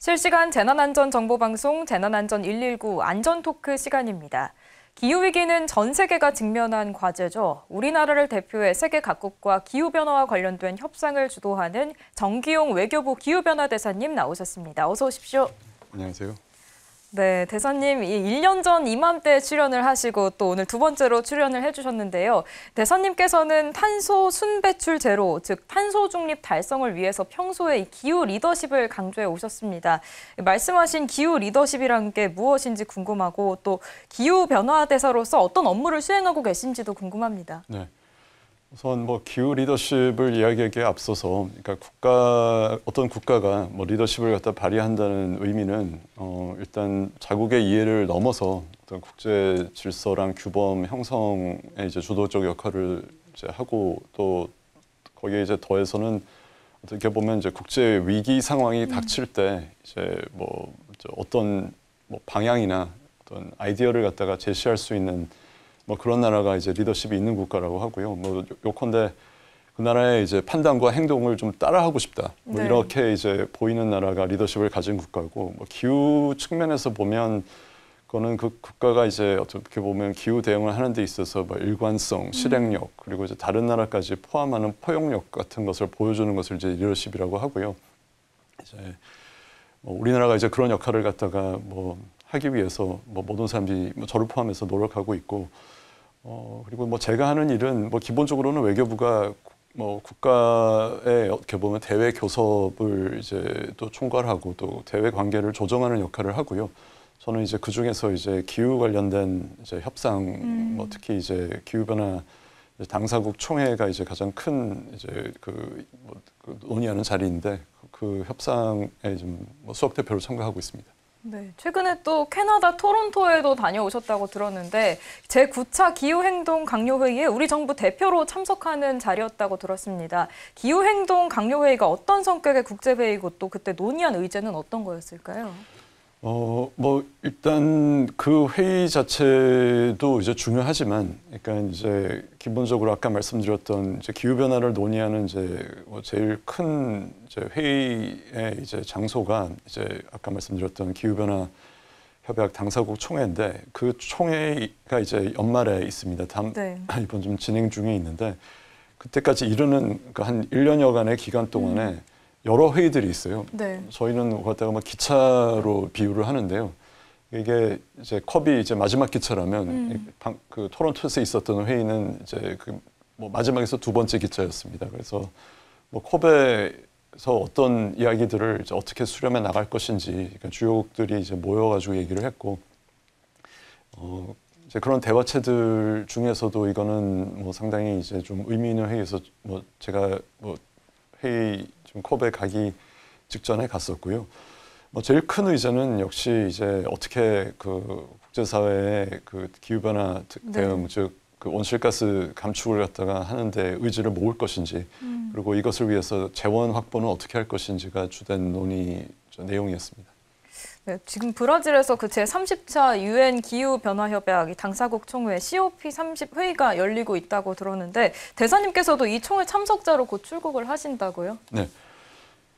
실시간 재난안전정보방송 재난안전 119 안전토크 시간입니다. 기후위기는 전 세계가 직면한 과제죠. 우리나라를 대표해 세계 각국과 기후변화와 관련된 협상을 주도하는 정기용 외교부 기후변화 대사님 나오셨습니다. 어서 오십시오. 안녕하세요. 네, 대사님 1년 전 이맘때 출연을 하시고 또 오늘 두 번째로 출연을 해주셨는데요. 대사님께서는 탄소 순배출 제로, 즉 탄소 중립 달성을 위해서 평소에 이 기후 리더십을 강조해 오셨습니다. 말씀하신 기후 리더십이란 게 무엇인지 궁금하고 또 기후 변화 대사로서 어떤 업무를 수행하고 계신지도 궁금합니다. 네. 우선 기후 리더십을 이야기하기에 앞서서, 그러니까 어떤 국가가 리더십을 갖다 발휘한다는 의미는 일단 자국의 이해를 넘어서 어떤 국제 질서랑 규범 형성에 이제 주도적 역할을 이제 하고 또 거기에 이제 더해서는 어떻게 보면 이제 국제 위기 상황이 닥칠 때 이제 어떤 방향이나 어떤 아이디어를 갖다가 제시할 수 있는 그런 나라가 이제 리더십이 있는 국가라고 하고요. 요컨대 그 나라의 이제 판단과 행동을 좀 따라하고 싶다. 네. 이렇게 이제 보이는 나라가 리더십을 가진 국가고, 기후 측면에서 보면 그거는 그 국가가 이제 어떻게 보면 기후 대응을 하는 데 있어서 일관성, 실행력, 그리고 이제 다른 나라까지 포함하는 포용력 같은 것을 보여주는 것을 이제 리더십이라고 하고요. 이제 우리나라가 이제 그런 역할을 갖다가 하기 위해서 모든 사람들이 저를 포함해서 노력하고 있고, 그리고 제가 하는 일은 기본적으로는 외교부가 국가의 어떻게 보면 대외 교섭을 이제 또 총괄하고 또 대외 관계를 조정하는 역할을 하고요. 저는 이제 그 중에서 이제 기후 관련된 이제 협상, 특히 이제 기후 변화 당사국 총회가 이제 가장 큰 이제 그 논의하는 자리인데 그 협상에 좀 수석 대표로 참가하고 있습니다. 네, 최근에 또 캐나다 토론토에도 다녀오셨다고 들었는데 제9차 기후행동 강요회의에 우리 정부 대표로 참석하는 자리였다고 들었습니다. 기후행동 강요회의가 어떤 성격의 국제회의고 또 그때 논의한 의제는 어떤 거였을까요? 일단 그 회의 자체도 이제 중요하지만, 그러니까 이제 기본적으로 아까 말씀드렸던 이제 기후 변화를 논의하는 이제 제일 큰 이제 회의의 이제 장소가 이제 아까 말씀드렸던 기후 변화 협약 당사국 총회인데, 그 총회가 이제 연말에 있습니다. 네. 이번 좀 진행 중에 있는데, 그때까지 이르는 한 1년여간의 기간 동안에 여러 회의들이 있어요. 네. 저희는 그것다가 기차로 비유를 하는데요. 이게 이제 컵이 이제 마지막 기차라면 그 토론토에서 있었던 회의는 이제 마지막에서 두 번째 기차였습니다. 그래서 컵에서 어떤 이야기들을 이제 어떻게 수렴해 나갈 것인지, 그러니까 주요국들이 이제 모여가지고 얘기를 했고, 이제 그런 대화체들 중에서도 이거는 상당히 이제 좀 의미 있는 회의에서 제가 회의 좀 컵에 가기 직전에 갔었고요. 제일 큰 의제는 역시 이제 어떻게 그 국제사회의 그 기후변화 대응, 즉 그 온실가스 감축을 갖다가 하는데 의지를 모을 것인지, 그리고 이것을 위해서 재원 확보는 어떻게 할 것인지가 주된 논의 내용이었습니다. 네, 지금 브라질에서 그 제30차 유엔 기후변화협약 당사국 총회 COP30 회의가 열리고 있다고 들었는데 대사님께서도 이 총회 참석자로 곧 출국을 하신다고요? 네.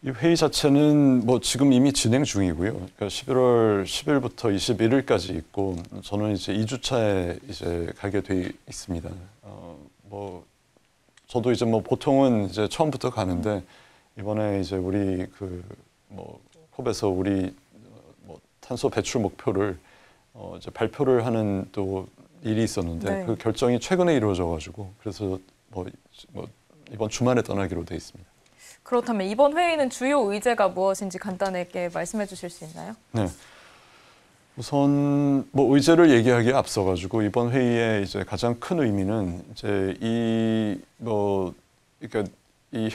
이 회의 자체는 지금 이미 진행 중이고요. 그러니까 11월 10일부터 21일까지 있고, 저는 이제 2주차에 이제 가게 돼 있습니다. 저도 이제 보통은 이제 처음부터 가는데, 이번에 이제 우리 컵에서 우리 탄소 배출 목표를 이제 발표를 하는 또 일이 있었는데, 네. 그 결정이 최근에 이루어져가지고, 그래서 이번 주말에 떠나기로 돼 있습니다. 그렇다면 이번 회의는 주요 의제가 무엇인지 간단하게 말씀해 주실 수 있나요? 네. 우선 의제를 얘기하기에 앞서가지고 이번 회의의 이제 가장 큰 의미는 이제 그러니까 이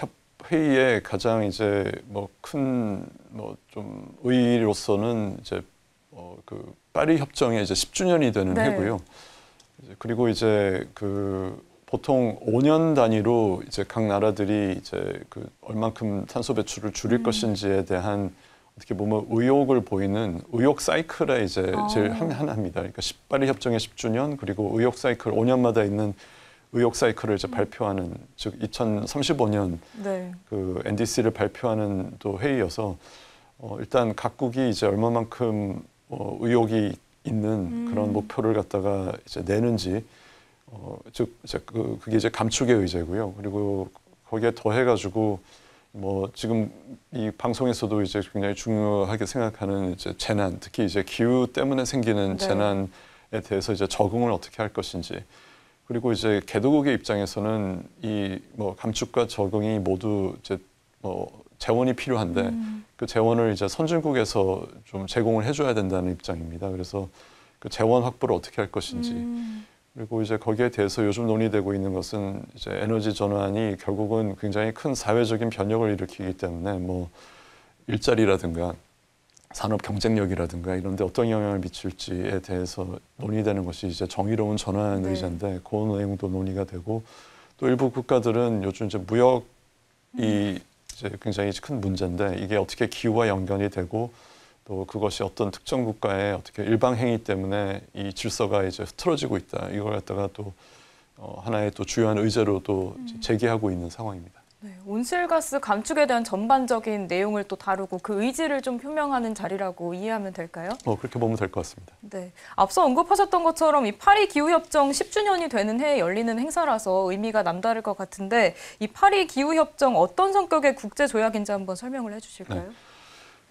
회의의 가장 이제 큰 좀 의의로서는 이제 그 파리 협정의 이제 10주년이 되는 네. 해고요. 그리고 이제 보통 5년 단위로 이제 각 나라들이 이제 얼만큼 탄소 배출을 줄일 것인지에 대한 어떻게 보면 의욕을 보이는 의욕 사이클에 이제 제일 하나입니다. 그러니까 파리 협정의 10주년, 그리고 의욕 사이클 5년마다 있는 의욕 사이클을 이제 발표하는, 즉 2035년 네. 그 NDC를 발표하는 또 회의여서 일단 각국이 이제 얼마만큼 의욕이 있는 그런 목표를 갖다가 이제 내는지, 즉 이제 그게 이제 감축의 의제고요. 그리고 거기에 더해가지고 뭐 지금 이 방송에서도 이제 굉장히 중요하게 생각하는 이제 재난, 특히 이제 기후 때문에 생기는 재난에 대해서 이제 적응을 어떻게 할 것인지, 그리고 이제 개도국의 입장에서는 이 뭐 감축과 적응이 모두 이제 재원이 필요한데 그 재원을 이제 선진국에서 좀 제공을 해줘야 된다는 입장입니다. 그래서 그 재원 확보를 어떻게 할 것인지. 그리고 이제 거기에 대해서 요즘 논의되고 있는 것은 이제 에너지 전환이 결국은 굉장히 큰 사회적인 변혁을 일으키기 때문에 뭐 일자리라든가 산업 경쟁력이라든가 이런 데 어떤 영향을 미칠지에 대해서 논의되는 것이 이제 정의로운 전환 의제인데 그 내용도 논의가 되고, 또 일부 국가들은 요즘 이제 무역이 이제 굉장히 큰 문제인데 이게 어떻게 기후와 연관이 되고 또 그것이 어떤 특정 국가의 어떻게 일방 행위 때문에 이 질서가 이제 흐트러지고 있다. 이걸 갖다가 또 하나의 또 주요한 의제로 또 제기하고 있는 상황입니다. 네, 온실가스 감축에 대한 전반적인 내용을 또 다루고 그 의지를 좀 표명하는 자리라고 이해하면 될까요? 그렇게 보면 될 것 같습니다. 네, 앞서 언급하셨던 것처럼 이 파리 기후협정 10주년이 되는 해에 열리는 행사라서 의미가 남다를 것 같은데 이 파리 기후협정 어떤 성격의 국제조약인지 한번 설명을 해주실까요? 네.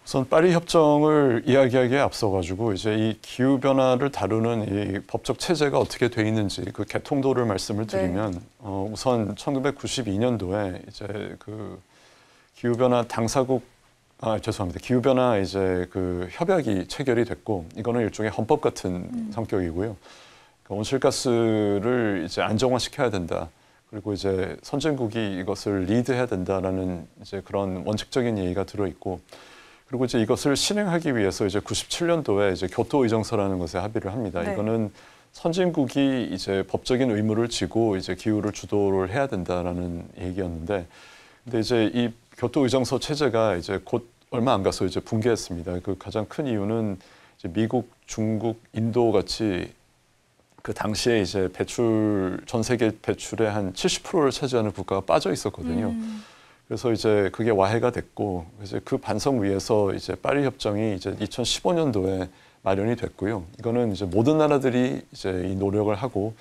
우선 파리 협정을 이야기하기에 앞서가지고 이제 이 기후 변화를 다루는 이 법적 체제가 어떻게 돼 있는지 그 개통도를 말씀을 드리면 우선 1992년도에 이제 그 기후 변화 당사국 죄송합니다. 기후 변화 이제 그 협약이 체결이 됐고 이거는 일종의 헌법 같은 성격이고요. 그러니까 온실가스를 이제 안정화시켜야 된다. 그리고 이제 선진국이 이것을 리드해야 된다라는 이제 그런 원칙적인 얘기가 들어 있고. 그리고 이제 이것을 실행하기 위해서 이제 97년도에 이제 교토 의정서라는 것에 합의를 합니다. 네. 이거는 선진국이 이제 법적인 의무를 지고 이제 기후를 주도를 해야 된다라는 얘기였는데, 근데 이제 이 교토 의정서 체제가 이제 곧 얼마 안 가서 이제 붕괴했습니다. 그 가장 큰 이유는 이제 미국, 중국, 인도 같이 그 당시에 이제 전 세계 배출의 한 70%를 차지하는 국가가 빠져 있었거든요. 그래서 이제 그게 와해가 됐고, 그래서 그 반성 위에서 이제 파리 협정이 이제 2015년도에 마련이 됐고요. 이거는 이제 모든 나라들이 이제 이 노력을 하고,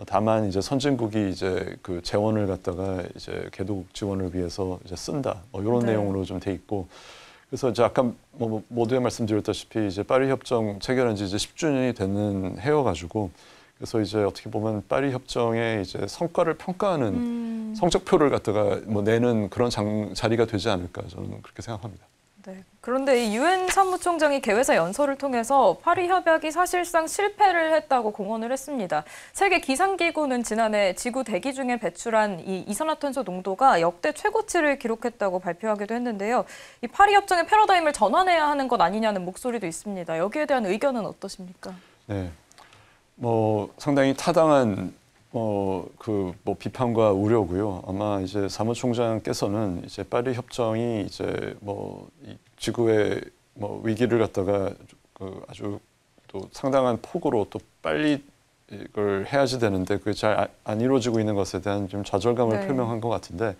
다만 이제 선진국이 이제 그 재원을 갖다가 이제 개도국 지원을 위해서 이제 쓴다. 이런 내용으로 좀 돼 있고, 그래서 이제 아까 뭐 모두에 말씀드렸다시피 이제 파리 협정 체결한 지 이제 10주년이 되는 해여가지고. 그래서 이제 어떻게 보면 파리 협정의 이제 성과를 평가하는 성적표를 갖다가 뭐 내는 그런 자리가 되지 않을까 저는 그렇게 생각합니다. 네. 그런데 이 유엔 사무총장이 개회사 연설을 통해서 파리 협약이 사실상 실패를 했다고 공언을 했습니다. 세계 기상기구는 지난해 지구 대기 중에 배출한 이 이산화탄소 농도가 역대 최고치를 기록했다고 발표하기도 했는데요. 이 파리 협정의 패러다임을 전환해야 하는 것 아니냐는 목소리도 있습니다. 여기에 대한 의견은 어떠십니까? 네. 뭐 상당히 타당한 비판과 우려고요. 아마 이제 사무총장께서는 이제 파리 협정이 이제 이 지구의 위기를 갖다가 그 아주 또 상당한 폭으로 또 빨리 이걸 해야지 되는데 그게 잘 안 이루어지고 있는 것에 대한 좀 좌절감을 표명한 것 같은데,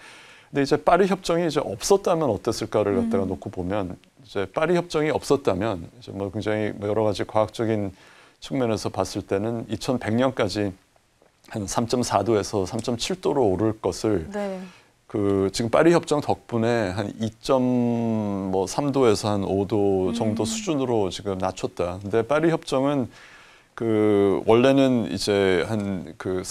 근데 이제 파리 협정이 이제 없었다면 어땠을까를 갖다가 놓고 보면 이제 파리 협정이 없었다면 이제 굉장히 여러 가지 과학적인 측면에서 봤을 때는 2100년까지 한 3.4도에서 3.7도로 오를 것을 그 지금 파리 협정 덕분에 한 2.3도에서 한 5도 정도 수준으로 지금 낮췄다. 근데 파리 협정은 그 원래는 이제 한 그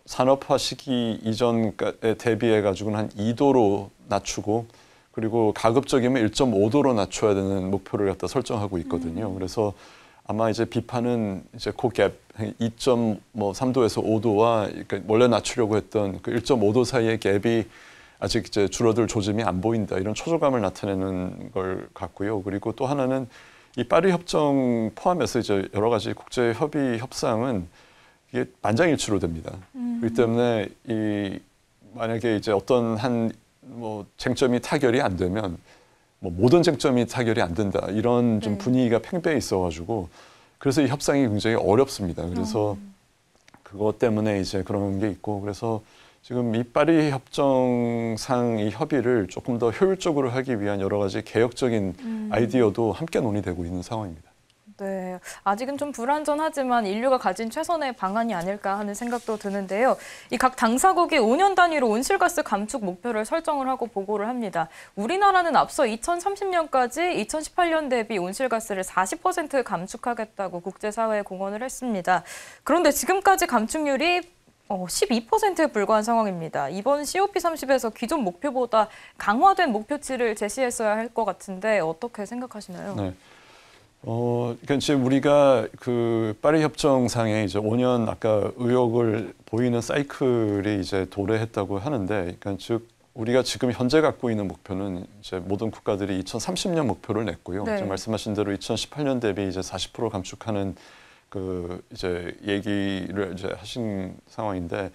산업화 시기 이전에 대비해 가지고는 한 2도로 낮추고, 그리고 가급적이면 1.5도로 낮춰야 되는 목표를 갖다 설정하고 있거든요. 그래서 아마 이제 비판은 이제 그 갭 2.3도에서 5도와 그러니까 원래 낮추려고 했던 그 1.5도 사이의 갭이 아직 이제 줄어들 조짐이 안 보인다, 이런 초조감을 나타내는 걸 같고요. 그리고 또 하나는 이 파리 협정 포함해서 이제 여러 가지 국제 협의 협상은 이게 만장일치로 됩니다. 그렇기 때문에 만약에 이제 어떤 쟁점이 타결이 안 되면 모든 쟁점이 타결이 안 된다, 이런 좀 분위기가 팽배해 있어가지고 그래서 이 협상이 굉장히 어렵습니다. 그래서 그것 때문에 이제 그런 게 있고, 그래서 지금 이 파리 협정상 이 협의를 조금 더 효율적으로 하기 위한 여러 가지 개혁적인 아이디어도 함께 논의되고 있는 상황입니다. 네, 아직은 좀 불완전하지만 인류가 가진 최선의 방안이 아닐까 하는 생각도 드는데요. 이 각 당사국이 5년 단위로 온실가스 감축 목표를 설정을 하고 보고를 합니다. 우리나라는 앞서 2030년까지 2018년 대비 온실가스를 40% 감축하겠다고 국제사회에 공언을 했습니다. 그런데 지금까지 감축률이 12%에 불과한 상황입니다. 이번 COP30에서 기존 목표보다 강화된 목표치를 제시했어야 할 것 같은데 어떻게 생각하시나요? 네. 그러니까 지금 우리가 그 파리 협정상에 이제 5년 아까 의욕을 보이는 사이클이 이제 도래했다고 하는데, 그러니까 즉 우리가 지금 현재 갖고 있는 목표는 이제 모든 국가들이 2030년 목표를 냈고요. 네. 이제 말씀하신 대로 2018년 대비 이제 40% 감축하는 그 이제 얘기를 이제 하신 상황인데.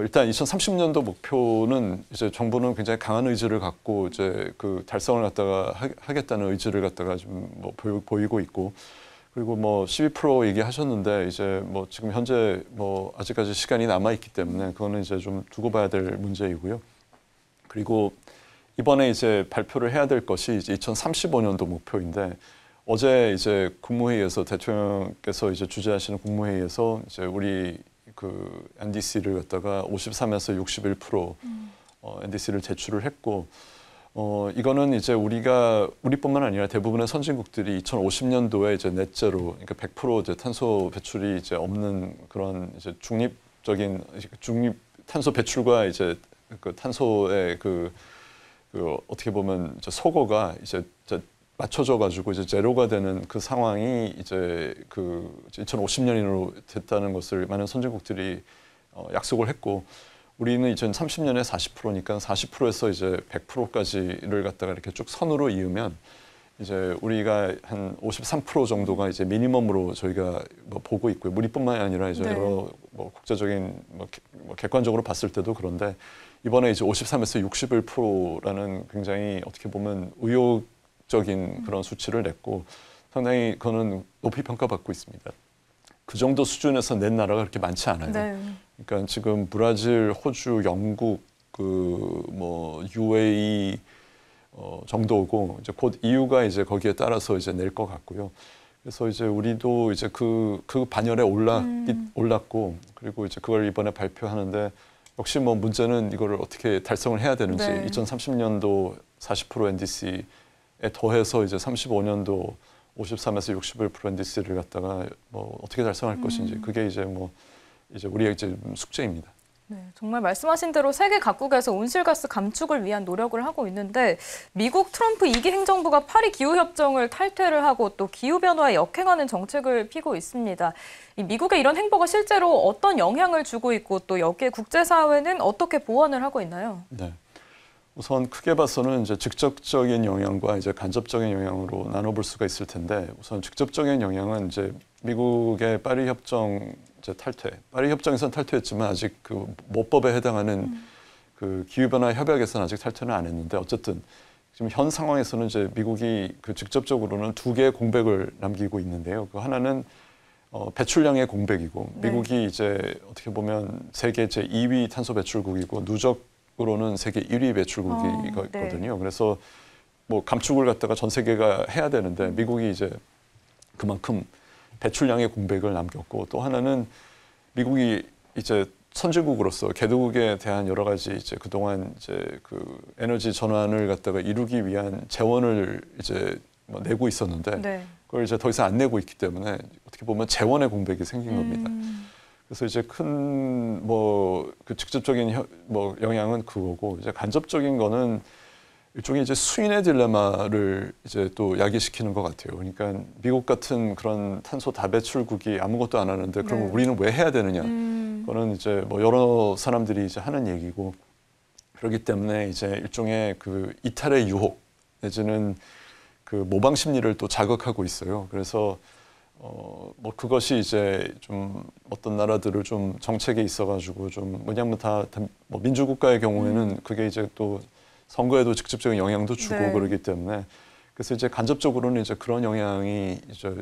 일단 2030년도 목표는 이제 정부는 굉장히 강한 의지를 갖고 이제 그 달성을 갖다가 하겠다는 의지를 갖다가 좀 뭐 보이고 있고, 그리고 뭐 12% 얘기하셨는데 이제 뭐 지금 현재 뭐 아직까지 시간이 남아 있기 때문에 그거는 이제 좀 두고 봐야 될 문제이고요. 그리고 이번에 이제 발표를 해야 될 것이 이제 2035년도 목표인데, 어제 이제 국무회의에서 대통령께서 이제 주재하시는 국무회의에서 이제 우리 그 NDC를 갖다가 53에서 61% NDC를 제출을 했고, 이거는 이제 우리뿐만 아니라 대부분의 선진국들이 2050년도에 이제 넷제로, 그러니까 100% 이제 탄소 배출이 이제 없는 그런 이제 중립 탄소 배출과 이제 그 탄소의 그 어떻게 보면 이제 소거가 이제 맞춰져 가지고 이제 제로가 되는 그 상황이 이제 그 2050년으로 됐다는 것을 많은 선진국들이 약속을 했고, 우리는 2030년에 40%니까 40%에서 이제 100%까지를 갖다가 이렇게 쭉 선으로 이으면 이제 우리가 한 53% 정도가 이제 미니멈으로 저희가 뭐 보고 있고요. 우리뿐만이 아니라 이제 네. 여러 뭐 국제적인 뭐 객관적으로 봤을 때도 그런데, 이번에 이제 53에서 61%라는 굉장히 어떻게 보면 의욕적인 그런 수치를 냈고, 상당히 그거는 높이 평가받고 있습니다. 그 정도 수준에서 낸 나라가 그렇게 많지 않아요. 네. 그러니까 지금 브라질, 호주, 영국, 그 뭐 UAE 정도고, 이제 곧 EU가 이제 거기에 따라서 이제 낼 것 같고요. 그래서 이제 우리도 이제 그 반열에 올랐고, 그리고 이제 그걸 이번에 발표하는데, 역시 뭐 문제는 이거를 어떻게 달성을 해야 되는지, 네. 2030년도 40% NDC에 더해서 이제 35년도 53에서 61% NDC를 갖다가 뭐 어떻게 달성할 것인지, 그게 이제 뭐 이제 우리의 이제 숙제입니다. 네, 정말 말씀하신 대로 세계 각국에서 온실가스 감축을 위한 노력을 하고 있는데, 미국 트럼프 2기 행정부가 파리 기후협정을 탈퇴를 하고 또 기후변화에 역행하는 정책을 피고 있습니다. 이 미국의 이런 행보가 실제로 어떤 영향을 주고 있고, 또 여기에 국제사회는 어떻게 보완을 하고 있나요? 네. 우선 크게 봐서는 이제 직접적인 영향과 이제 간접적인 영향으로 나눠볼 수가 있을 텐데, 우선 직접적인 영향은 이제 미국의 파리 협정 이제 탈퇴, 파리 협정에서는 탈퇴했지만 아직 그 모법에 해당하는 그 기후변화 협약에서는 아직 탈퇴는 안 했는데, 어쨌든 지금 현 상황에서는 이제 미국이 그 직접적으로는 두 개의 공백을 남기고 있는데요. 그 하나는 배출량의 공백이고, 네. 미국이 이제 어떻게 보면 세계 제 2위 탄소 배출국이고 누적으로는 세계 1위 배출국이거든요. 네. 그래서 뭐 감축을 갖다가 전 세계가 해야 되는데, 미국이 이제 그만큼 배출량의 공백을 남겼고, 또 하나는 미국이 이제 선진국으로서 개도국에 대한 여러 가지 이제 그동안 이제 그 에너지 전환을 갖다가 이루기 위한 재원을 이제 뭐 내고 있었는데, 네. 그걸 이제 더 이상 안 내고 있기 때문에 어떻게 보면 재원의 공백이 생긴 겁니다. 그래서 이제 큰 뭐 그 직접적인 뭐 영향은 그거고, 이제 간접적인 거는 일종의 이제 수인의 딜레마를 이제 또 야기시키는 것 같아요. 그러니까 미국 같은 그런 탄소 다배출국이 아무것도 안 하는데, 그럼 네. 우리는 왜 해야 되느냐? 그거는 이제 뭐 여러 사람들이 이제 하는 얘기고, 그렇기 때문에 이제 일종의 그 이탈의 유혹 내지는 그 모방 심리를 또 자극하고 있어요. 그래서 뭐 그것이 이제 좀 어떤 나라들을 좀 정책에 있어가지고 좀 뭐냐면 다 뭐 민주국가의 경우에는 그게 이제 또 선거에도 직접적인 영향도 주고 네. 그러기 때문에, 그래서 이제 간접적으로는 이제 그런 영향이 이제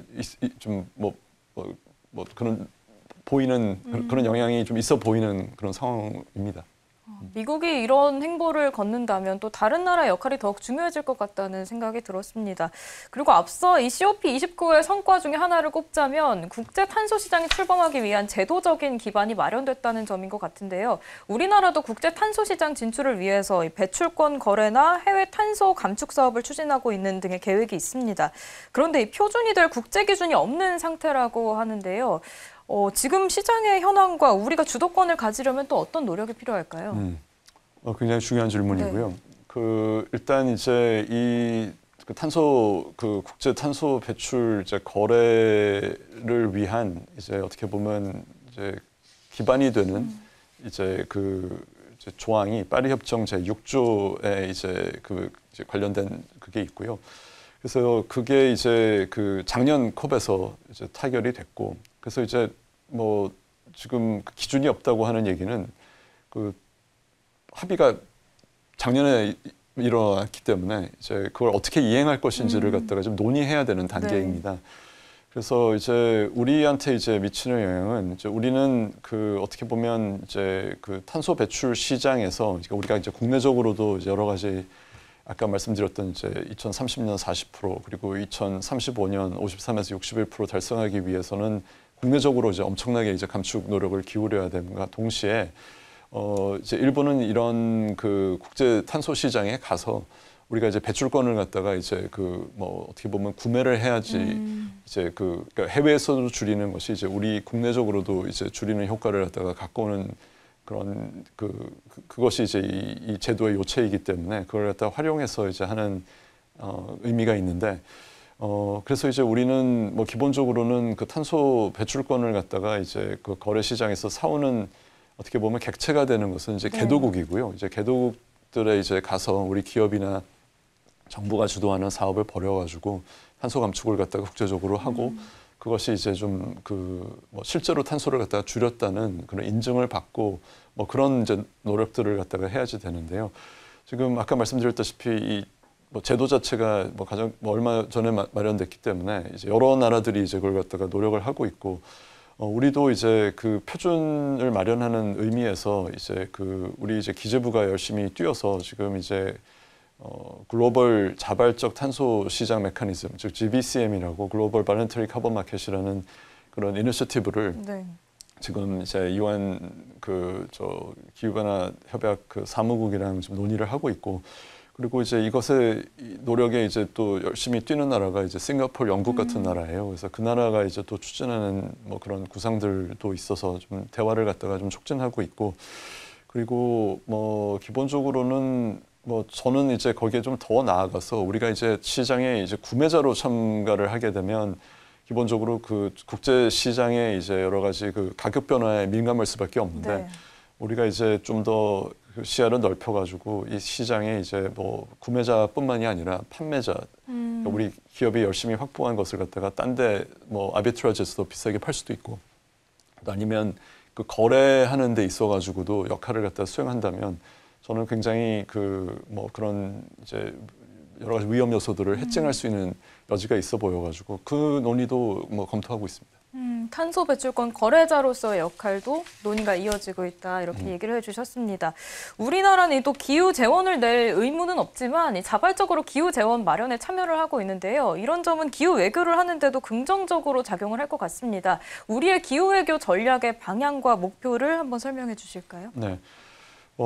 좀 뭐 그런 보이는 그런 영향이 좀 있어 보이는 그런 상황입니다. 미국이 이런 행보를 걷는다면 또 다른 나라의 역할이 더욱 중요해질 것 같다는 생각이 들었습니다. 그리고 앞서 이 COP29의 성과 중에 하나를 꼽자면 국제 탄소 시장에 출범하기 위한 제도적인 기반이 마련됐다는 점인 것 같은데요. 우리나라도 국제 탄소 시장 진출을 위해서 배출권 거래나 해외 탄소 감축 사업을 추진하고 있는 등의 계획이 있습니다. 그런데 이 표준이 될 국제 기준이 없는 상태라고 하는데요. 지금 시장의 현황과 우리가 주도권을 가지려면 또 어떤 노력이 필요할까요? 굉장히 중요한 질문이고요. 네. 일단 이제 그 국제 탄소 배출 이제 거래를 위한 이제 어떻게 보면 이제 기반이 되는 이제 이제 조항이 파리 협정 제6조에 이제 관련된 그게 있고요. 그래서 그게 이제 작년 컵에서 이제 타결이 됐고, 그래서 이제 뭐 지금 기준이 없다고 하는 얘기는 합의가 작년에 일어났기 때문에 이제 그걸 어떻게 이행할 것인지를 갖다가 좀 논의해야 되는 단계입니다. 네. 그래서 이제 우리한테 이제 미치는 영향은 이제 우리는 어떻게 보면 이제 탄소 배출 시장에서 우리가 이제 국내적으로도 이제 여러 가지 아까 말씀드렸던 이제 2030년 40% 그리고 2035년 53에서 61% 달성하기 위해서는 국내적으로 이제 엄청나게 이제 감축 노력을 기울여야 되는가 동시에 이제 일본은 이런 국제 탄소 시장에 가서 우리가 이제 배출권을 갖다가 이제 뭐 어떻게 보면 구매를 해야지 이제 그러니까 해외에서도 줄이는 것이 이제 우리 국내적으로도 이제 줄이는 효과를 갖다가 갖고 오는 그런 그것이 이제 이 제도의 요체이기 때문에 그걸 갖다 활용해서 이제 하는 의미가 있는데 그래서 이제 우리는 뭐 기본적으로는 탄소 배출권을 갖다가 이제 거래 시장에서 사오는 어떻게 보면 객체가 되는 것은 이제 개도국이고요. 이제 개도국들에 이제 가서 우리 기업이나 정부가 주도하는 사업을 벌여가지고 탄소 감축을 갖다가 국제적으로 하고 그것이 이제 좀 뭐 실제로 탄소를 갖다가 줄였다는 그런 인증을 받고 뭐 그런 이제 노력들을 갖다가 해야지 되는데요. 지금 아까 말씀드렸다시피 이 뭐 제도 자체가 뭐 가장 뭐 얼마 전에 마련됐기 때문에 이제 여러 나라들이 이제 그걸 갖다가 노력을 하고 있고 우리도 이제 표준을 마련하는 의미에서 이제 우리 이제 기재부가 열심히 뛰어서 지금 이제 글로벌 자발적 탄소 시장 메커니즘, 즉 GBCM이라고 글로벌 발런터리 카본 마켓이라는 그런 이니셔티브를 지금 이제 유엔 기후 변화 협약 사무국이랑 좀 논의를 하고 있고, 그리고 이제 이것의 노력에 이제 또 열심히 뛰는 나라가 이제 싱가포르, 영국 같은 나라예요. 그래서 그 나라가 이제 또 추진하는 뭐 그런 구상들도 있어서 좀 대화를 갖다가 좀 촉진하고 있고, 그리고 뭐 기본적으로는 뭐 저는 이제 거기에 좀 더 나아가서 우리가 이제 시장에 이제 구매자로 참가를 하게 되면 기본적으로 국제 시장에 이제 여러 가지 가격 변화에 민감할 수밖에 없는데 우리가 이제 좀 더 시야를 넓혀가지고 이 시장에 이제 뭐 구매자뿐만이 아니라 판매자, 우리 기업이 열심히 확보한 것을 갖다가 딴 데 뭐 아비트라지에서도 비싸게 팔 수도 있고, 아니면 거래하는 데 있어가지고도 역할을 갖다 수행한다면 저는 굉장히 뭐 그런 이제 여러 가지 위험 요소들을 해칭할 수 있는 여지가 있어 보여가지고 그 논의도 뭐 검토하고 있습니다. 탄소 배출권 거래자로서의 역할도 논의가 이어지고 있다, 이렇게 얘기를 해주셨습니다. 우리나라는 또 기후 재원을 낼 의무는 없지만 자발적으로 기후 재원 마련에 참여를 하고 있는데요. 이런 점은 기후 외교를 하는데도 긍정적으로 작용을 할 것 같습니다. 우리의 기후 외교 전략의 방향과 목표를 한번 설명해 주실까요? 네.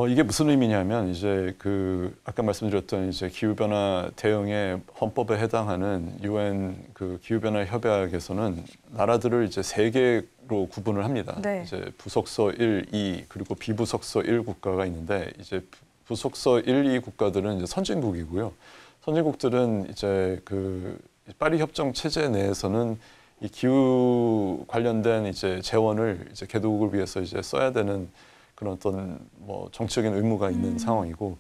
이게 무슨 의미냐면 이제 아까 말씀드렸던 이제 기후 변화 대응의 헌법에 해당하는 유엔 기후 변화 협약에서는 나라들을 이제 3개로 구분을 합니다. 이제 부속서 1, 2 그리고 비부속서 1 국가가 있는데, 이제 부속서 1, 2 국가들은 이제 선진국이고요. 선진국들은 이제 파리 협정 체제 내에서는 이 기후 관련된 이제 재원을 이제 개도국을 위해서 이제 써야 되는 그런 어떤 뭐 정치적인 의무가 있는 상황이고,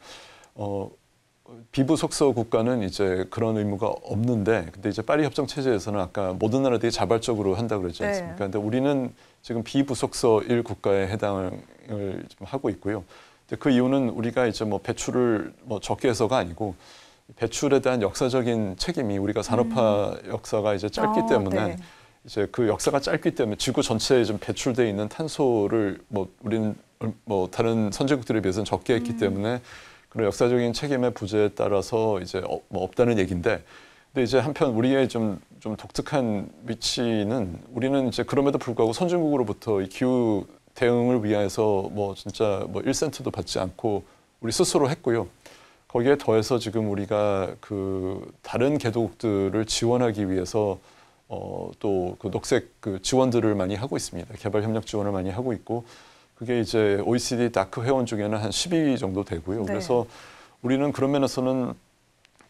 비부속서 국가는 이제 그런 의무가 없는데, 근데 이제 파리 협정 체제에서는 아까 모든 나라들이 자발적으로 한다 그랬지 않습니까? 근데 우리는 지금 비부속서 1 국가에 해당을 좀 하고 있고요. 근데 그 이유는 우리가 이제 뭐 배출을 뭐 적게 해서가 아니고, 배출에 대한 역사적인 책임이 우리가 산업화 역사가 이제 짧기 때문에 이제 그 역사가 짧기 때문에 지구 전체에 좀 배출돼 있는 탄소를 뭐 우리는 뭐 다른 선진국들에 비해서는 적게 했기 때문에 그런 역사적인 책임의 부재에 따라서 이제 뭐 없다는 얘기인데, 근데 이제 한편 우리의 좀 독특한 위치는 우리는 이제 그럼에도 불구하고 선진국으로부터 이 기후 대응을 위해서 뭐 진짜 뭐 1센트도 받지 않고 우리 스스로 했고요. 거기에 더해서 지금 우리가 그 다른 개도국들을 지원하기 위해서 또 그 녹색 그 지원들을 많이 하고 있습니다. 개발 협력 지원을 많이 하고 있고, 그게 이제 OECD 다크 회원 중에는 한 10위 정도 되고요. 네. 그래서 우리는 그런 면에서는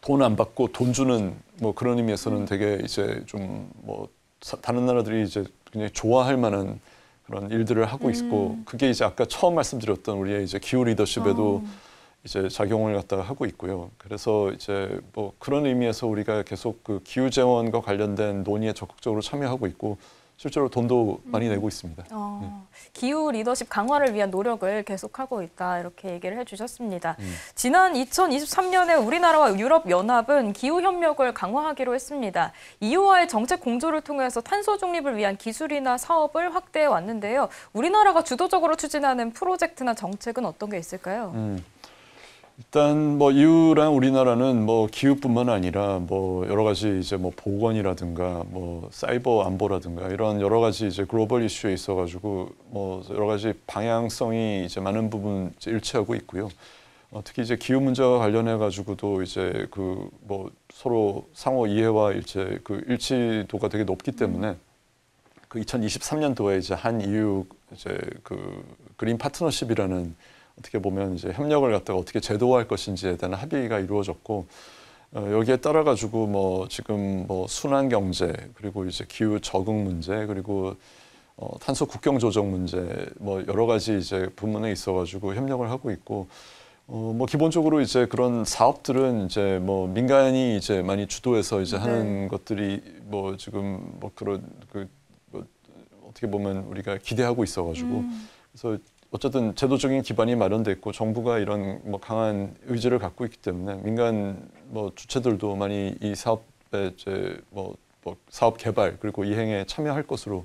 돈 안 받고 돈 주는 뭐 그런 의미에서는 되게 이제 좀 뭐 다른 나라들이 이제 굉장히 좋아할 만한 그런 일들을 하고 있고, 그게 이제 아까 처음 말씀드렸던 우리의 이제 기후 리더십에도 이제 작용을 갖다가 하고 있고요. 그래서 이제 뭐 그런 의미에서 우리가 계속 그 기후 재원과 관련된 논의에 적극적으로 참여하고 있고, 실제로 돈도 많이 내고 있습니다. 기후 리더십 강화를 위한 노력을 계속하고 있다, 이렇게 얘기를 해주셨습니다. 지난 2023년에 우리나라와 유럽연합은 기후 협력을 강화하기로 했습니다. EU와의 정책 공조를 통해서 탄소 중립을 위한 기술이나 사업을 확대해 왔는데요. 우리나라가 주도적으로 추진하는 프로젝트나 정책은 어떤 게 있을까요? 일단 뭐 EU랑 우리나라는 뭐 기후뿐만 아니라 뭐 여러 가지 이제 뭐 보건이라든가 뭐 사이버 안보라든가 이런 여러 가지 이제 글로벌 이슈에 있어가지고 뭐 여러 가지 방향성이 이제 많은 부분 이제 일치하고 있고요. 특히 이제 기후 문제와 관련해 가지고도 이제 그 뭐 서로 상호 이해와 이제 그 일치도가 되게 높기 때문에 그 2023년도에 이제 한 EU 이제 그 그린 파트너십이라는 어떻게 보면 이제 협력을 갖다가 어떻게 제도화할 것인지에 대한 합의가 이루어졌고, 여기에 따라 가지고 뭐 지금 뭐 순환 경제, 그리고 이제 기후 적응 문제, 그리고 탄소 국경 조정 문제, 뭐 여러 가지 이제 부문에 있어 가지고 협력을 하고 있고, 뭐 기본적으로 이제 그런 사업들은 이제 뭐 민간이 이제 많이 주도해서 이제 하는 것들이 뭐 지금 뭐 그런 그 뭐 어떻게 보면 우리가 기대하고 있어 가지고, 그래서 어쨌든 제도적인 기반이 마련돼 있고 정부가 이런 뭐 강한 의지를 갖고 있기 때문에 민간 뭐 주체들도 많이 이 사업에 이제 뭐 사업 개발 그리고 이행에 참여할 것으로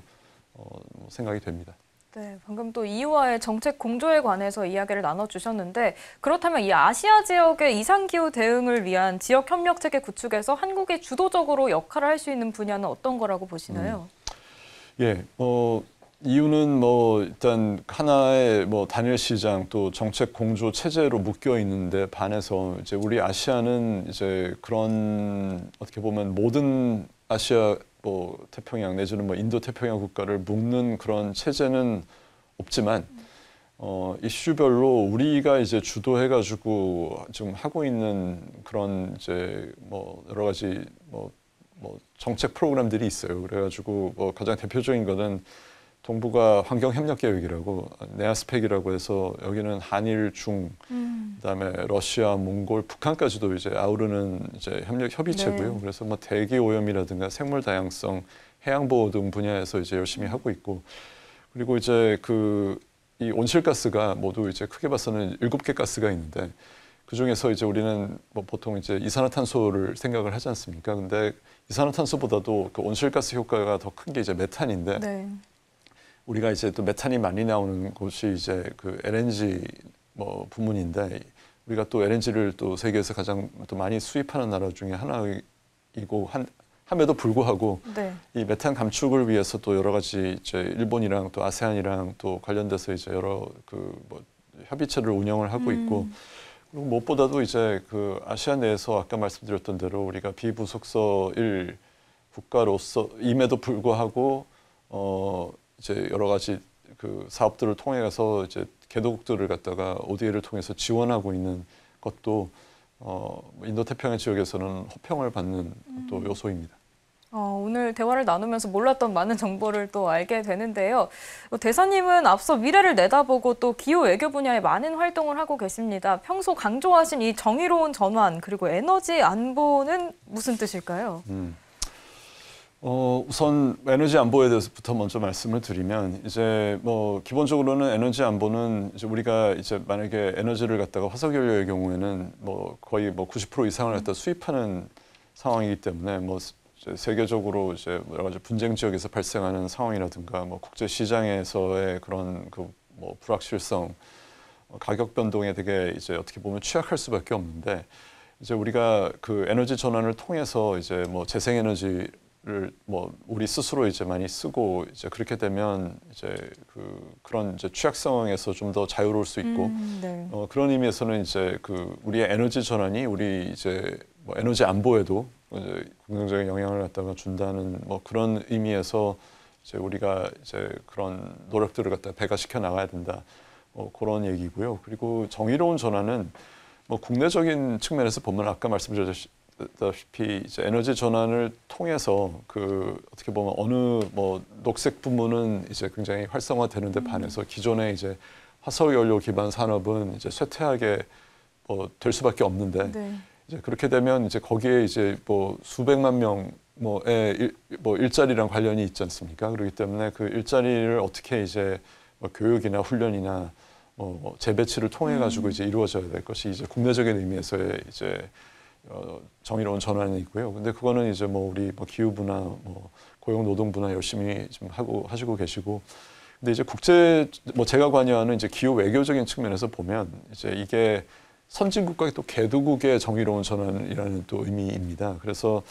생각이 됩니다. 네, 방금 또 EU와의 정책 공조에 관해서 이야기를 나눠주셨는데, 그렇다면 이 아시아 지역의 이상기후 대응을 위한 지역 협력 체계 구축에서 한국이 주도적으로 역할을 할 수 있는 분야는 어떤 거라고 보시나요? 예, 이유는 뭐 일단 하나의 뭐 단일 시장 또 정책 공조 체제로 묶여 있는데 반해서 이제 우리 아시아는 이제 그런 어떻게 보면 모든 아시아 뭐 태평양 내지는 뭐 인도 태평양 국가를 묶는 그런 체제는 없지만 이슈별로 우리가 이제 주도해가지고 지금 하고 있는 그런 이제 뭐 여러 가지 뭐 정책 프로그램들이 있어요. 그래가지고 뭐 가장 대표적인 거는 동북아 환경협력계획이라고 네아스펙이라고 해서 여기는 한일 중 그다음에 러시아, 몽골, 북한까지도 이제 아우르는 이제 협의체고요. 네. 그래서 뭐 대기 오염이라든가 생물 다양성, 해양 보호 등 분야에서 이제 열심히 하고 있고, 그리고 이제 이 온실가스가 모두 이제 크게 봐서는 7개 가스가 있는데 그 중에서 이제 우리는 뭐 보통 이제 이산화탄소를 생각을 하지 않습니까? 근데 이산화탄소보다도 그 온실가스 효과가 더 큰 게 이제 메탄인데. 네. 우리가 이제 또 메탄이 많이 나오는 곳이 이제 그 LNG 뭐 부문인데, 우리가 또 LNG를 또 세계에서 가장 또 많이 수입하는 나라 중에 하나이고 함에도 불구하고 네. 이 메탄 감축을 위해서 또 여러 가지 이제 일본이랑 또 아세안이랑 또 관련돼서 이제 여러 그 뭐 협의체를 운영을 하고 있고, 그리고 무엇보다도 이제 그 아시아 내에서 아까 말씀드렸던 대로 우리가 비부속서 1 국가로서 임에도 불구하고 이제 여러 가지 그 사업들을 통해서 이제 개도국들을 갖다가 ODA를 통해서 지원하고 있는 것도 인도 태평양 지역에서는 호평을 받는 또 요소입니다. 오늘 대화를 나누면서 몰랐던 많은 정보를 또 알게 되는데요. 대사님은 앞서 미래를 내다보고 또 기후 외교 분야에 많은 활동을 하고 계십니다. 평소 강조하신 이 정의로운 전환 그리고 에너지 안보는 무슨 뜻일까요? 우선 에너지 안보에 대해서부터 먼저 말씀을 드리면, 이제 뭐 기본적으로는 에너지 안보는 이제 우리가 이제 만약에 에너지를 갖다가 화석연료의 경우에는 뭐 거의 뭐 90% 이상을 갖다 수입하는 상황이기 때문에 뭐 이제 세계적으로 이제 여러 가지 분쟁 지역에서 발생하는 상황이라든가 뭐 국제 시장에서의 그런 그 뭐 불확실성, 가격 변동에 되게 이제 어떻게 보면 취약할 수밖에 없는데 이제 우리가 그 에너지 전환을 통해서 이제 뭐 재생에너지를 뭐 우리 스스로 이제 많이 쓰고 이제 그렇게 되면 이제 그런 이제 취약성에서 좀 더 자유로울 수 있고 네. 그런 의미에서는 이제 그 우리의 에너지 전환이 우리 이제 뭐 에너지 안보에도 이제 긍정적인 영향을 갖다가 준다는 뭐 그런 의미에서 이제 우리가 이제 그런 노력들을 갖다 배가시켜 나가야 된다. 그런 얘기고요. 그리고 정의로운 전환은 뭐 국내적인 측면에서 보면 아까 말씀드렸다시피 이제 에너지 전환을 통해서 그 어떻게 보면 어느 뭐 녹색 부문은 이제 굉장히 활성화되는데 반해서 기존의 이제 화석 연료 기반 산업은 이제 쇠퇴하게 될 수밖에 없는데 네. 이제 그렇게 되면 이제 거기에 이제 뭐 수백만 명 뭐의 일자리랑 관련이 있지 않습니까? 그렇기 때문에 그 일자리를 어떻게 이제 뭐 교육이나 훈련이나 재배치를 통해 가지고 이제 이루어져야 될 것이 이제 국내적인 의미에서의 이제 정의로운 전환이 있고요. 근데 그거는 이제 뭐 우리 뭐 기후부나 뭐 고용노동부나 열심히 좀 하시고 계시고, 근데 이제 뭐 제가 관여하는 이제 기후 외교적인 측면에서 보면 이제 이게 선진국과 또 개도국의 정의로운 전환이라는 또 의미입니다. 그래서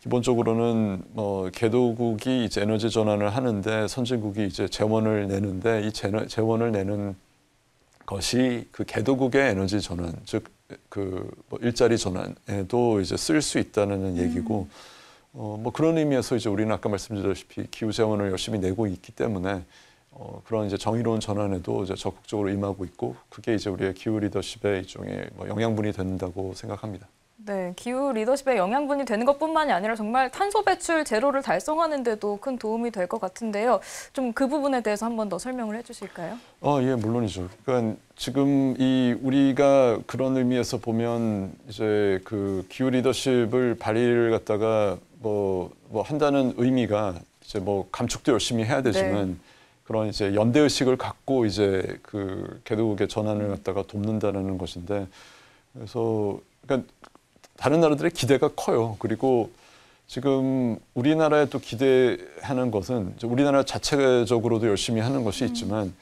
기본적으로는 뭐 개도국이 이제 에너지 전환을 하는데 선진국이 이제 재원을 내는데 이 재원을 내는 것이 그 개도국의 에너지 전환, 즉 그 뭐 일자리 전환에도 이제 쓸 수 있다는 얘기고, 뭐 그런 의미에서 이제 우리는 아까 말씀드렸다시피 기후 재원을 열심히 내고 있기 때문에 그런 이제 정의로운 전환에도 이제 적극적으로 임하고 있고, 그게 이제 우리의 기후 리더십의 일종의 뭐 영양분이 된다고 생각합니다. 네, 기후 리더십의 영양분이 되는 것뿐만이 아니라 정말 탄소 배출 제로를 달성하는 데도 큰 도움이 될 것 같은데요. 좀 그 부분에 대해서 한 번 더 설명을 해주실까요? 예, 물론이죠. 그러니까 지금 우리가 그런 의미에서 보면 이제 그 기후 리더십을 발휘를 갖다가 뭐 한다는 의미가 이제 뭐 감축도 열심히 해야 되지만 네. 그런 이제 연대 의식을 갖고 이제 그 개도국의 전환을 갖다가 돕는다라는 것인데, 그래서 그러니까 다른 나라들의 기대가 커요. 그리고 지금 우리나라에 또 기대하는 것은 우리나라 자체적으로도 열심히 하는 것이 있지만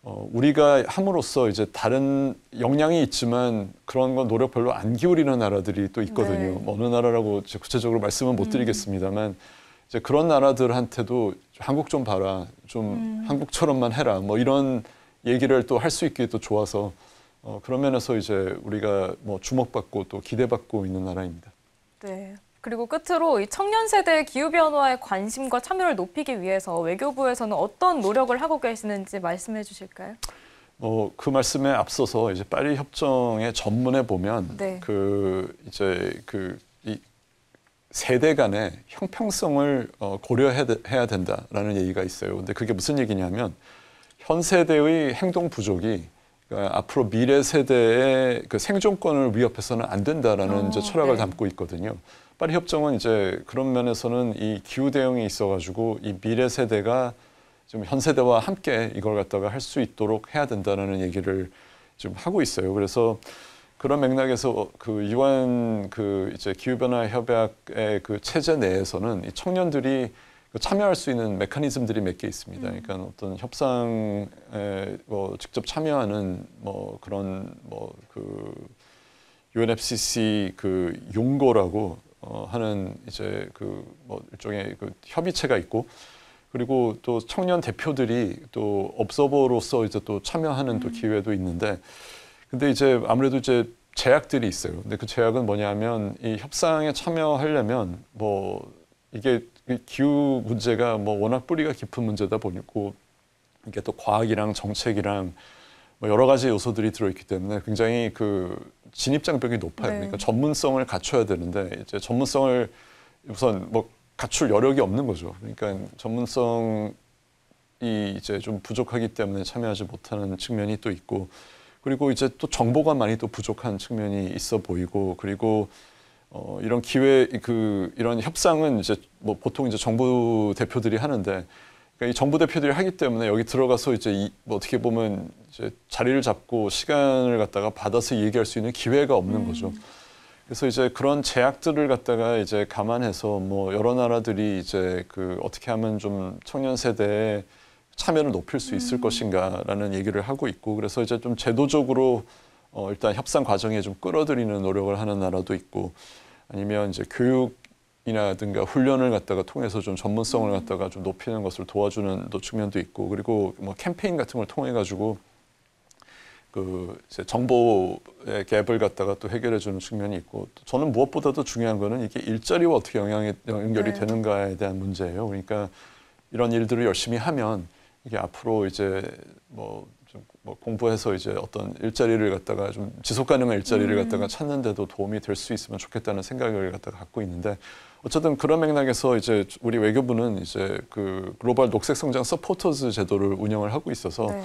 우리가 함으로써 이제 다른 역량이 있지만 그런 건 노력 별로 안 기울이는 나라들이 또 있거든요. 네. 뭐 어느 나라라고 구체적으로 말씀은 못 드리겠습니다만 이제 그런 나라들한테도 한국 좀 봐라, 좀 한국처럼만 해라, 뭐 이런 얘기를 또 할 수 있게 또 좋아서 그런 면에서 이제 우리가 뭐 주목받고 또 기대받고 있는 나라입니다. 네. 그리고 끝으로 이 청년 세대의 기후 변화에 관심과 참여를 높이기 위해서 외교부에서는 어떤 노력을 하고 계시는지 말씀해 주실까요? 그 말씀에 앞서서 이제 파리 협정의 전문에 보면 네. 이 세대 간의 형평성을 고려해야 된다라는 얘기가 있어요. 근데 그게 무슨 얘기냐면 현 세대의 행동 부족이 그러니까 앞으로 미래 세대의 그 생존권을 위협해서는 안 된다라는 이제 철학을 네. 담고 있거든요. 파리 협정은 이제 그런 면에서는 이 기후 대응이 있어가지고 이 미래 세대가 좀 현 세대와 함께 이걸 갖다가 할 수 있도록 해야 된다는 얘기를 지금 하고 있어요. 그래서 그런 맥락에서 그 유엔 그 이제 기후 변화 협약의 그 체제 내에서는 이 청년들이 참여할 수 있는 메커니즘들이 몇 개 있습니다. 그러니까 어떤 협상에 뭐 직접 참여하는 뭐 그런 뭐 그 UNFCCC 그 용고라고 하는 이제 그 뭐 일종의 그 협의체가 있고, 그리고 또 청년 대표들이 또 observer로서 이제 또 참여하는 또 기회도 있는데, 근데 이제 아무래도 이제 제약들이 있어요. 근데 그 제약은 뭐냐면 이 협상에 참여하려면 뭐 이게 기후 문제가 뭐 워낙 뿌리가 깊은 문제다 보니까 이게 또 과학이랑 정책이랑 뭐 여러 가지 요소들이 들어있기 때문에 굉장히 그 진입 장벽이 높아요. 네. 그러니까 전문성을 갖춰야 되는데 이제 전문성을 우선 뭐 갖출 여력이 없는 거죠. 그러니까 전문성이 이제 좀 부족하기 때문에 참여하지 못하는 측면이 또 있고, 그리고 이제 또 정보가 많이 또 부족한 측면이 있어 보이고, 그리고 이런 이런 협상은 이제 뭐 보통 이제 정부 대표들이 하는데, 그러니까 이 정부 대표들이 하기 때문에 여기 들어가서 이제 뭐 어떻게 보면 이제 자리를 잡고 시간을 갖다가 받아서 얘기할 수 있는 기회가 없는 거죠. 그래서 이제 그런 제약들을 갖다가 이제 감안해서 뭐 여러 나라들이 이제 그 어떻게 하면 좀 청년 세대의 참여를 높일 수 있을 것인가라는 얘기를 하고 있고, 그래서 이제 좀 제도적으로 일단 협상 과정에 좀 끌어들이는 노력을 하는 나라도 있고, 아니면 이제 교육이라든가 훈련을 갖다가 통해서 좀 전문성을 갖다가 좀 높이는 것을 도와주는 또 측면도 있고, 그리고 뭐 캠페인 같은 걸 통해 가지고 그 이제 정보의 갭을 갖다가 또 해결해 주는 측면이 있고, 또 저는 무엇보다도 중요한 거는 이게 일자리와 어떻게 연결이 네. 되는가에 대한 문제예요. 그러니까 이런 일들을 열심히 하면 이게 앞으로 이제 뭐 공부해서 이제 어떤 일자리를 갖다가 좀 지속 가능한 일자리를 갖다가 찾는데도 도움이 될 수 있으면 좋겠다는 생각을 갖다가 갖고 있는데, 어쨌든 그런 맥락에서 이제 우리 외교부는 이제 그 글로벌 녹색 성장 서포터즈 제도를 운영을 하고 있어서 네.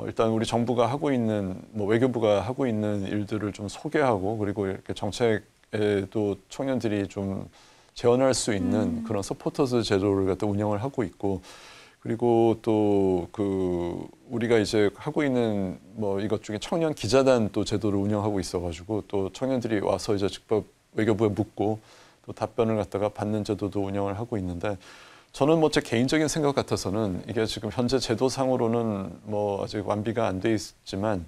일단 우리 정부가 하고 있는 뭐 외교부가 하고 있는 일들을 좀 소개하고, 그리고 이렇게 정책에도 청년들이 좀 재현할 수 있는 그런 서포터즈 제도를 갖다 운영을 하고 있고, 그리고 또 그 우리가 이제 하고 있는 뭐 이것 중에 청년 기자단 또 제도를 운영하고 있어가지고, 또 청년들이 와서 이제 직접 외교부에 묻고 또 답변을 갖다가 받는 제도도 운영을 하고 있는데, 저는 뭐 제 개인적인 생각 같아서는 이게 지금 현재 제도상으로는 뭐 아직 완비가 안 돼 있지만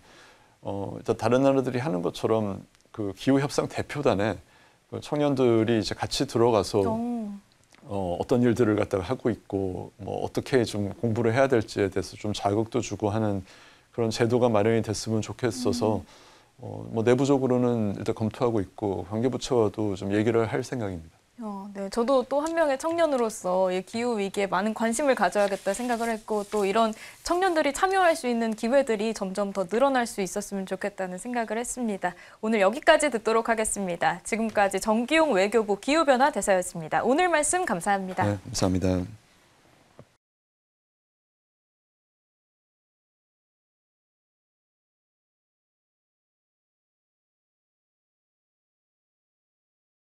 일단 다른 나라들이 하는 것처럼 그 기후 협상 대표단에 그 청년들이 이제 같이 들어가서 어떤 일들을 갖다가 하고 있고 뭐 어떻게 좀 공부를 해야 될지에 대해서 좀 자극도 주고 하는 그런 제도가 마련이 됐으면 좋겠어서 뭐 내부적으로는 일단 검토하고 있고 관계부처와도 좀 얘기를 할 생각입니다. 네, 저도 또 한 명의 청년으로서 이 기후 위기에 많은 관심을 가져야겠다 생각을 했고, 또 이런 청년들이 참여할 수 있는 기회들이 점점 더 늘어날 수 있었으면 좋겠다는 생각을 했습니다. 오늘 여기까지 듣도록 하겠습니다. 지금까지 정기용 외교부 기후변화 대사였습니다. 오늘 말씀 감사합니다. 네, 감사합니다.